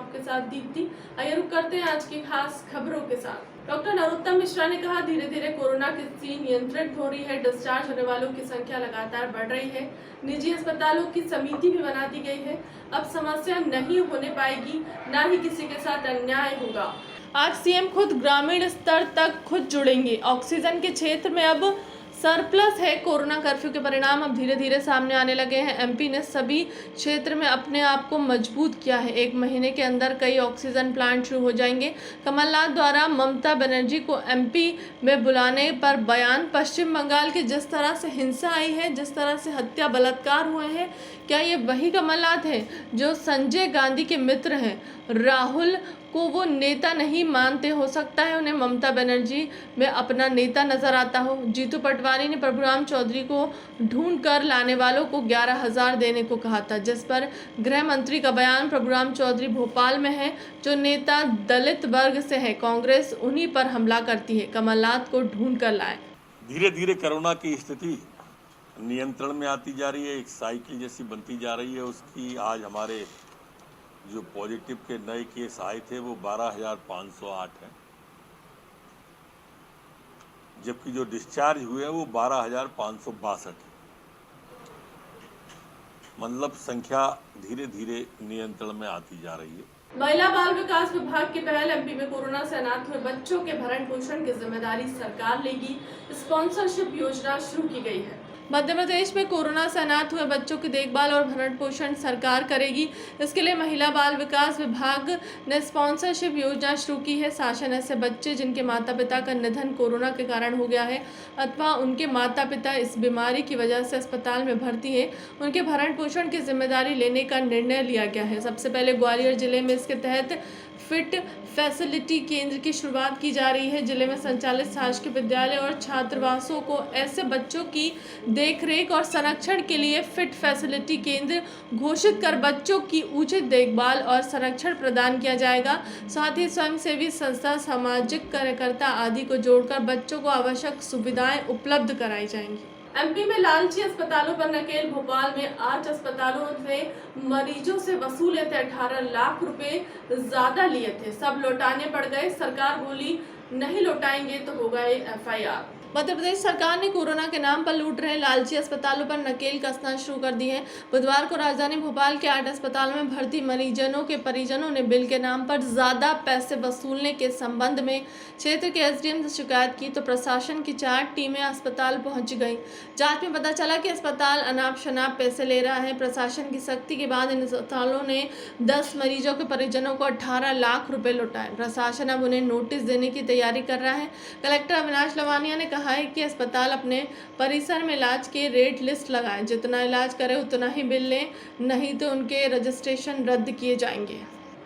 आपके साथ दीप्ति। आइए रुक करते हैं आज की खास खबरों के साथ। डॉक्टर नरोत्तम मिश्रा ने कहा, धीरे धीरे कोरोना की स्थिति नियंत्रित हो रही है। डिस्चार्ज होने वालों की संख्या लगातार बढ़ रही है। निजी अस्पतालों की समिति भी बना दी गई है। अब समस्या नहीं होने पाएगी, न ही किसी के साथ अन्याय होगा। आज सीएम खुद ग्रामीण स्तर तक खुद जुड़ेंगे। ऑक्सीजन के क्षेत्र में अब सरप्लस है। कोरोना कर्फ्यू के परिणाम अब धीरे धीरे सामने आने लगे हैं। एमपी ने सभी क्षेत्र में अपने आप को मजबूत किया है। 1 महीने के अंदर कई ऑक्सीजन प्लांट शुरू हो जाएंगे। कमलनाथ द्वारा ममता बनर्जी को एमपी में बुलाने पर बयान। पश्चिम बंगाल की जिस तरह से हिंसा आई है, जिस तरह से हत्या बलात्कार हुए हैं, क्या ये वही कमलनाथ हैं जो संजय गांधी के मित्र हैं? राहुल को वो नेता नहीं मानते, हो सकता है उन्हें ममता बनर्जी में अपना नेता नजर आता हो। जीतू पटवारी ने प्रभुराम चौधरी को ढूंढ कर लाने वालों को 11,000 देने को कहा था, जिस पर गृह मंत्री का बयान। प्रभुराम चौधरी भोपाल में है, जो नेता दलित वर्ग से है। कांग्रेस उन्हीं पर हमला करती है। कमलनाथ को ढूंढ कर लाए। धीरे धीरे कोरोना की स्थिति नियंत्रण में आती जा रही है, एक साइकिल जैसी बनती जा रही है उसकी। आज हमारे जो पॉजिटिव के नए केस आए थे वो 12,508 हैं, जबकि जो डिस्चार्ज हुए हैं वो 12,562 है। मतलब संख्या धीरे धीरे नियंत्रण में आती जा रही है। महिला बाल विकास विभाग की पहल। एमपी में कोरोना से अनाथ हुए बच्चों के भरण पोषण की जिम्मेदारी सरकार लेगी। स्पॉन्सरशिप योजना शुरू की गई है। मध्य प्रदेश में कोरोना से अनाथ हुए बच्चों की देखभाल और भरण पोषण सरकार करेगी। इसके लिए महिला बाल विकास विभाग ने स्पॉन्सरशिप योजना शुरू की है। शासन ऐसे बच्चे जिनके माता पिता का निधन कोरोना के कारण हो गया है अथवा उनके माता पिता इस बीमारी की वजह से अस्पताल में भर्ती है, उनके भरण पोषण की जिम्मेदारी लेने का निर्णय लिया गया है। सबसे पहले ग्वालियर जिले में इसके तहत फिट फैसिलिटी केंद्र की शुरुआत की जा रही है। जिले में संचालित शासकीय विद्यालय और छात्रावासों को ऐसे बच्चों की देखरेख और संरक्षण के लिए फिट फैसिलिटी केंद्र घोषित कर बच्चों की उचित देखभाल और संरक्षण प्रदान किया जाएगा। साथ ही स्वयंसेवी संस्था, सामाजिक कार्यकर्ता आदि को जोड़कर बच्चों को आवश्यक सुविधाएं उपलब्ध कराई जाएंगी। एमपी में लालची अस्पतालों पर नकेल। भोपाल में 8 अस्पतालों से मरीजों से वसूले थे 18 लाख रुपए, ज्यादा लिए थे, सब लौटाने पड़ गए। सरकार बोली नहीं लौटाएंगे तो होगा एफआईआर। मध्य प्रदेश सरकार ने कोरोना के नाम पर लूट रहे लालची अस्पतालों पर नकेल कसना शुरू कर दी है। बुधवार को राजधानी भोपाल के 8 अस्पतालों में भर्ती मरीजों के परिजनों ने बिल के नाम पर ज्यादा पैसे वसूलने के संबंध में क्षेत्र के एसडीएम से शिकायत की, तो प्रशासन की 4 टीमें अस्पताल पहुंच गई। जांच में पता चला कि अस्पताल अनाप शनाप पैसे ले रहा है। प्रशासन की सख्ती के बाद इन अस्पतालों ने 10 मरीजों के परिजनों को 18 लाख रुपए लौटाए। प्रशासन अब उन्हें नोटिस देने की तैयारी कर रहा है। कलेक्टर अविनाश लवानिया ने कहा है कि अस्पताल अपने परिसर में इलाज के रेट लिस्ट लगाएं, जितना इलाज करे उतना ही बिल लें, नहीं तो उनके रजिस्ट्रेशन रद्द किए जाएंगे।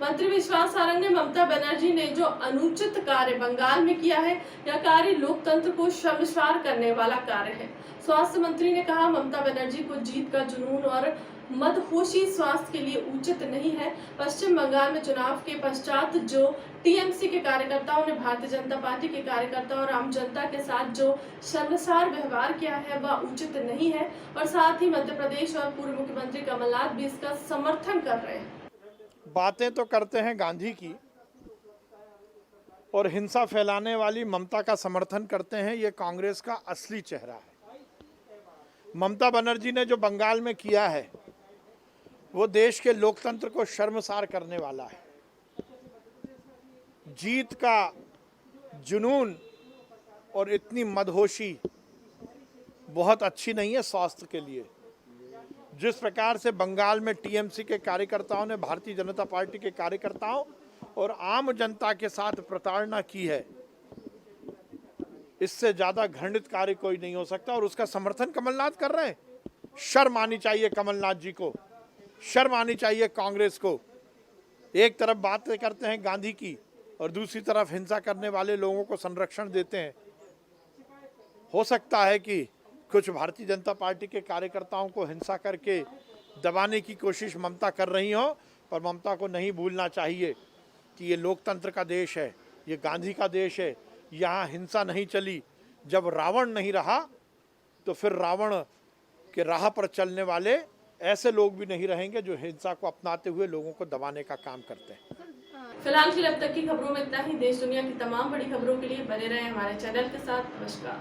मंत्री विश्वास सारंग ने ममता बनर्जी ने जो अनुचित कार्य बंगाल में किया है, यह कार्य लोकतंत्र को शर्मसार करने वाला कार्य है। स्वास्थ्य मंत्री ने कहा, ममता बनर्जी को जीत का जुनून और मदहोशी स्वास्थ्य के लिए उचित नहीं है। पश्चिम बंगाल में चुनाव के पश्चात जो टीएमसी के कार्यकर्ताओं ने भारतीय जनता पार्टी के कार्यकर्ताओं और आम जनता के साथ जो शर्मसार व्यवहार किया है वह उचित नहीं है, और साथ ही मध्य प्रदेश और पूर्व मुख्यमंत्री कमलनाथ भी इसका समर्थन कर रहे हैं। बातें तो करते हैं गांधी की और हिंसा फैलाने वाली ममता का समर्थन करते हैं, ये कांग्रेस का असली चेहरा है। ममता बनर्जी ने जो बंगाल में किया है वो देश के लोकतंत्र को शर्मसार करने वाला है। जीत का जुनून और इतनी मदहोशी बहुत अच्छी नहीं है स्वास्थ्य के लिए। जिस प्रकार से बंगाल में टीएमसी के कार्यकर्ताओं ने भारतीय जनता पार्टी के कार्यकर्ताओं और आम जनता के साथ प्रताड़ना की है, इससे ज्यादा घृणित कार्य कोई नहीं हो सकता, और उसका समर्थन कमलनाथ कर रहे हैं। शर्म आनी चाहिए कमलनाथ जी को, शर्म आनी चाहिए कांग्रेस को। एक तरफ बातें करते हैं गांधी की और दूसरी तरफ हिंसा करने वाले लोगों को संरक्षण देते हैं। हो सकता है कि कुछ भारतीय जनता पार्टी के कार्यकर्ताओं को हिंसा करके दबाने की कोशिश ममता कर रही हो, पर ममता को नहीं भूलना चाहिए कि ये लोकतंत्र का देश है, ये गांधी का देश है। यहाँ हिंसा नहीं चली। जब रावण नहीं रहा तो फिर रावण के राह पर चलने वाले ऐसे लोग भी नहीं रहेंगे जो हिंसा को अपनाते हुए लोगों को दबाने का काम करते हैं। फिलहाल के लिए अब तक की खबरों में इतना ही। देश दुनिया की तमाम बड़ी खबरों के लिए बने रहें हमारे चैनल के साथ। नमस्कार।